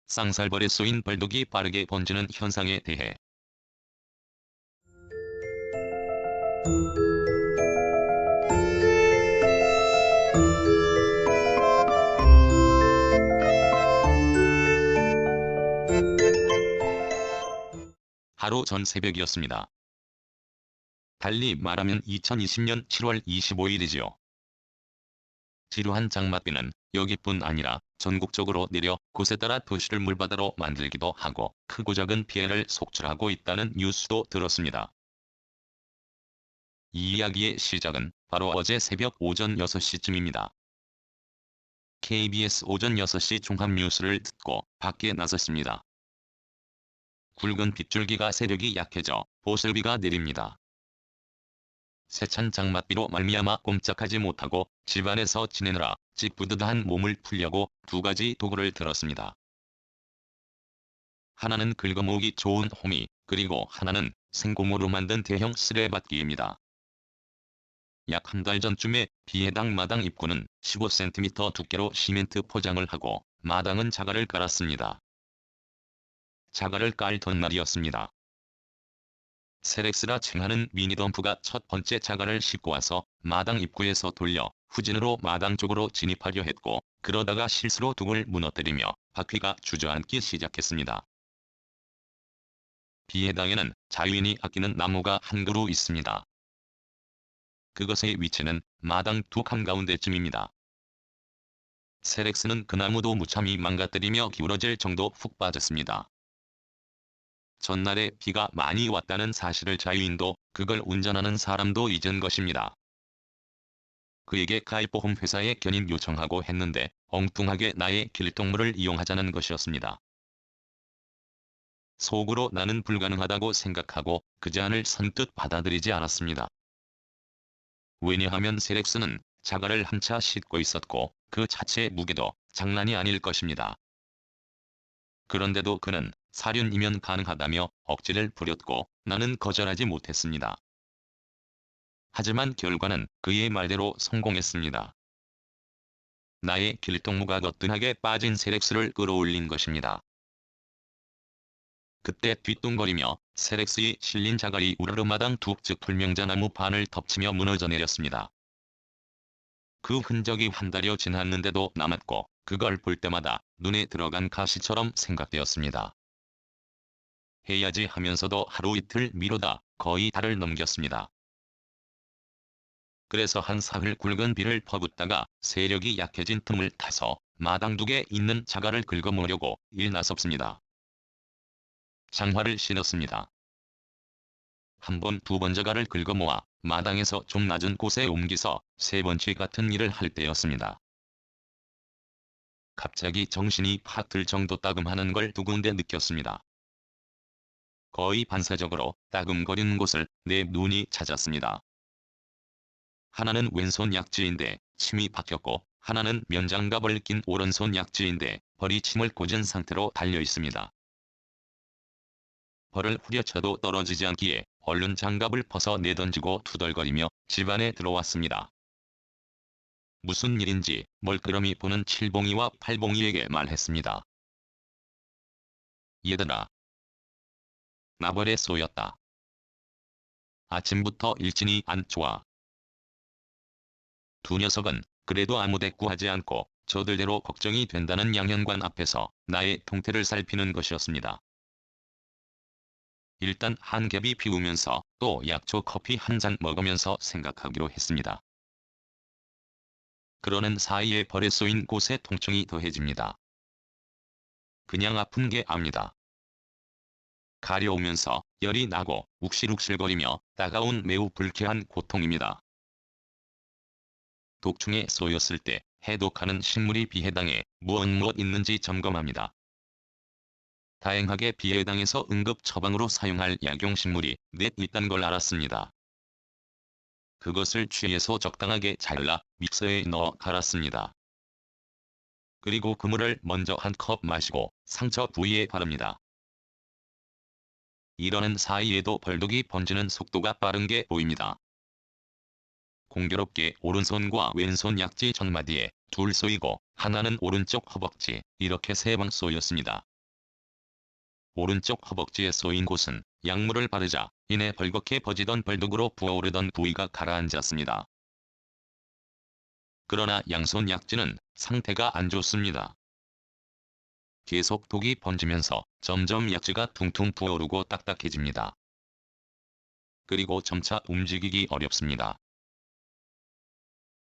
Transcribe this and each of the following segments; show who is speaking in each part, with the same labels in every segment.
Speaker 1: 쌍살벌에 쏘인 벌독이 빠르게 번지는 현상에 대해 하루 전 새벽이었습니다. 달리 말하면 2020년 7월 25일이지요. 지루한 장맛비는 여기뿐 아니라 전국적으로 내려 곳에 따라 도시를 물바다로 만들기도 하고 크고 작은 피해를 속출하고 있다는 뉴스도 들었습니다. 이 이야기의 시작은 바로 어제 새벽 오전 6시쯤입니다. KBS 오전 6시 종합뉴스를 듣고 밖에 나섰습니다. 굵은 빗줄기가 세력이 약해져 보슬비가 내립니다. 세찬 장맛비로 말미암아 꼼짝하지 못하고 집안에서 지내느라 찌뿌드드한 몸을 풀려고 두 가지 도구를 들었습니다. 하나는 긁어모으기 좋은 호미, 그리고 하나는 생고무로 만든 대형 쓰레받기입니다. 약 한 달 전쯤에 비해당 마당 입구는 15cm 두께로 시멘트 포장을 하고 마당은 자갈을 깔았습니다. 자갈을 깔던 날이었습니다. 세렉스라 칭하는 미니덤프가 첫 번째 자갈을 싣고 와서 마당 입구에서 돌려 후진으로 마당 쪽으로 진입하려 했고, 그러다가 실수로 둑을 무너뜨리며 바퀴가 주저앉기 시작했습니다. 비해당에는 자유인이 아끼는 나무가 한 그루 있습니다. 그것의 위치는 마당 둑 한가운데쯤입니다. 세렉스는 그 나무도 무참히 망가뜨리며 기울어질 정도 훅 빠졌습니다. 전날에 비가 많이 왔다는 사실을 자유인도 그걸 운전하는 사람도 잊은 것입니다. 그에게 가입보험 회사에 견인 요청하고 했는데 엉뚱하게 나의 길동무를 이용하자는 것이었습니다. 속으로 나는 불가능하다고 생각하고 그 제안을 선뜻 받아들이지 않았습니다. 왜냐하면 세렉스는 자갈을 한 차 싣고 있었고 그 자체의 무게도 장난이 아닐 것입니다. 그런데도 그는 사륜이면 가능하다며 억지를 부렸고 나는 거절하지 못했습니다. 하지만 결과는 그의 말대로 성공했습니다. 나의 길동무가 거뜬하게 빠진 세렉스를 끌어올린 것입니다. 그때 뒤뚱거리며 세렉스의 실린 자갈이 우르르마당 둑즉 불명자나무 반을 덮치며 무너져 내렸습니다. 그 흔적이 한 달여 지났는데도 남았고 그걸 볼 때마다 눈에 들어간 가시처럼 생각되었습니다. 해야지 하면서도 하루 이틀 미루다 거의 달을 넘겼습니다. 그래서 한 사흘 굵은 비를 퍼붓다가 세력이 약해진 틈을 타서 마당둑에 있는 자갈을 긁어모으려고 일나섰습니다. 장화를 신었습니다. 한 번, 두 번 자갈을 긁어모아 마당에서 좀 낮은 곳에 옮기서 세 번째 같은 일을 할 때였습니다. 갑자기 정신이 팍 들 정도 따끔하는 걸 두 군데 느꼈습니다. 거의 반사적으로 따끔거리는 곳을 내 눈이 찾았습니다. 하나는 왼손 약지인데 침이 박혔고 하나는 면장갑을 낀 오른손 약지인데 벌이 침을 꽂은 상태로 달려 있습니다. 벌을 후려쳐도 떨어지지 않기에 얼른 장갑을 벗어 내던지고 투덜거리며 집 안에 들어왔습니다. 무슨 일인지 멀끄러미 보는 칠봉이와 팔봉이에게 말했습니다. 얘들아, 나 벌에 쏘였다. 아침부터 일진이 안 좋아. 두 녀석은 그래도 아무 대꾸하지 않고 저들대로 걱정이 된다는 양현관 앞에서 나의 통태를 살피는 것이었습니다. 일단 한 갭이 피우면서 또 약초 커피 한 잔 먹으면서 생각하기로 했습니다. 그러는 사이에 벌에 쏘인 곳에 통증이 더해집니다. 그냥 아픈 게 압니다. 가려우면서 열이 나고 욱실욱실거리며 따가운 매우 불쾌한 고통입니다. 독충에 쏘였을 때 해독하는 식물이 비해당에 무엇 있는지 점검합니다. 다행하게 비해당에서 응급 처방으로 사용할 약용식물이 넷 있다는 걸 알았습니다. 그것을 취해서 적당하게 잘라 믹서에 넣어 갈았습니다. 그리고 그 물을 먼저 한 컵 마시고 상처 부위에 바릅니다. 이러는 사이에도 벌독이 번지는 속도가 빠른 게 보입니다. 공교롭게 오른손과 왼손 약지 전마디에 둘 쏘이고 하나는 오른쪽 허벅지, 이렇게 3방 쏘였습니다. 오른쪽 허벅지에 쏘인 곳은 약물을 바르자 이내 벌겋게 퍼지던 벌독으로 부어오르던 부위가 가라앉았습니다. 그러나 양손 약지는 상태가 안 좋습니다. 계속 독이 번지면서 점점 약지가 퉁퉁 부어오르고 딱딱해집니다. 그리고 점차 움직이기 어렵습니다.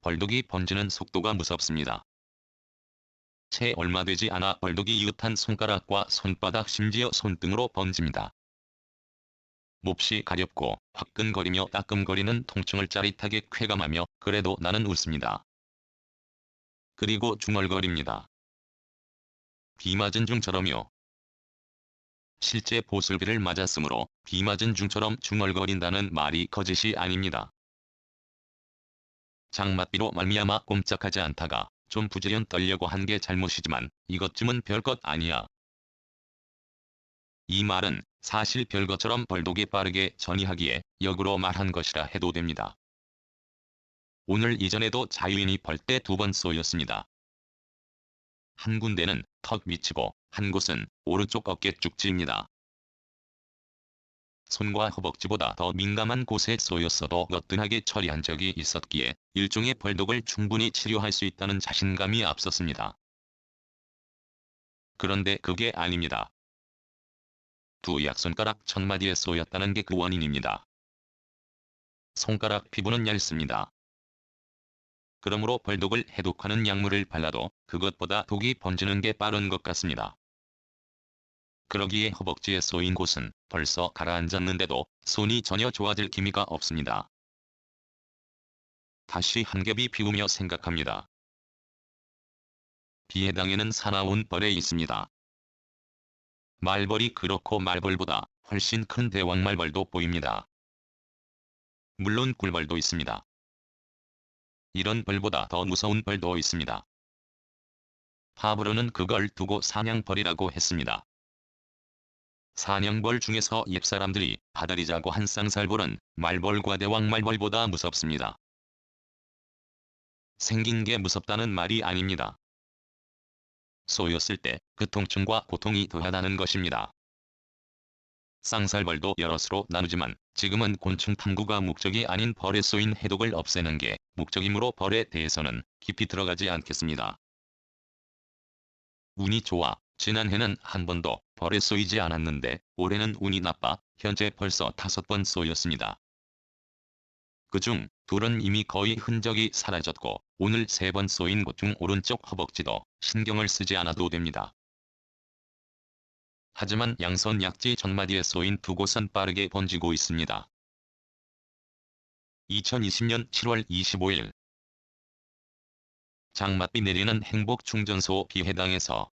Speaker 1: 벌독이 번지는 속도가 무섭습니다. 채 얼마 되지 않아 벌독이 이웃한 손가락과 손바닥 심지어 손등으로 번집니다. 몹시 가렵고 화끈거리며 따끔거리는 통증을 짜릿하게 쾌감하며 그래도 나는 웃습니다. 그리고 중얼거립니다. 비 맞은 중처럼요. 실제 보슬비를 맞았으므로 비 맞은 중처럼 중얼거린다는 말이 거짓이 아닙니다. 장맛비로 말미암아 꼼짝하지 않다가 좀 부지런 떨려고 한 게 잘못이지만 이것쯤은 별것 아니야. 이 말은 사실 별것처럼 벌독이 빠르게 전이하기에 역으로 말한 것이라 해도 됩니다. 오늘 이전에도 자유인이 벌떼 2번 쏘였습니다. 한 군데는 턱 위치고 한 곳은 오른쪽 어깨 쭉지입니다. 손과 허벅지보다 더 민감한 곳에 쏘였어도 거뜬하게 처리한 적이 있었기에 일종의 벌독을 충분히 치료할 수 있다는 자신감이 앞섰습니다. 그런데 그게 아닙니다. 두 약손가락 천마디에 쏘였다는 게 그 원인입니다. 손가락 피부는 얇습니다. 그러므로 벌독을 해독하는 약물을 발라도 그것보다 독이 번지는 게 빠른 것 같습니다. 그러기에 허벅지에 쏘인 곳은 벌써 가라앉았는데도 손이 전혀 좋아질 기미가 없습니다. 다시 한 겹이 비우며 생각합니다. 비해당에는 사나운 벌에 있습니다. 말벌이 그렇고 말벌보다 훨씬 큰 대왕말벌도 보입니다. 물론 꿀벌도 있습니다. 이런 벌보다 더 무서운 벌도 있습니다. 파브로는 그걸 두고 사냥벌이라고 했습니다. 사냥벌 중에서 옛사람들이 바다리자고 한 쌍살벌은 말벌과 대왕말벌보다 무섭습니다. 생긴 게 무섭다는 말이 아닙니다. 쏘였을 때 그 통증과 고통이 더하다는 것입니다. 쌍살벌도 여럿으로 나누지만 지금은 곤충 탐구가 목적이 아닌 벌에 쏘인 해독을 없애는 게 목적이므로 벌에 대해서는 깊이 들어가지 않겠습니다. 운이 좋아 지난해는 한 번도 벌에 쏘이지 않았는데 올해는 운이 나빠 현재 벌써 5번 쏘였습니다. 그중 2은 이미 거의 흔적이 사라졌고 오늘 3번 쏘인 곳 중 오른쪽 허벅지도 신경을 쓰지 않아도 됩니다. 하지만 양손 약지 전마디에 쏘인 2곳은 빠르게 번지고 있습니다. 2020년 7월 25일 장맛비 내리는 행복충전소 비해당에서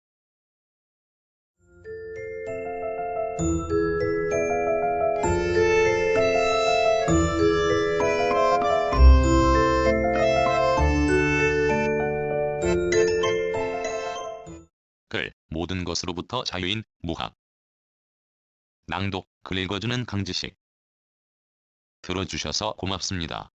Speaker 1: 글 모든 것으로부터 자유인 무학 낭독 글 읽어주는 강지식 들어주셔서 고맙습니다.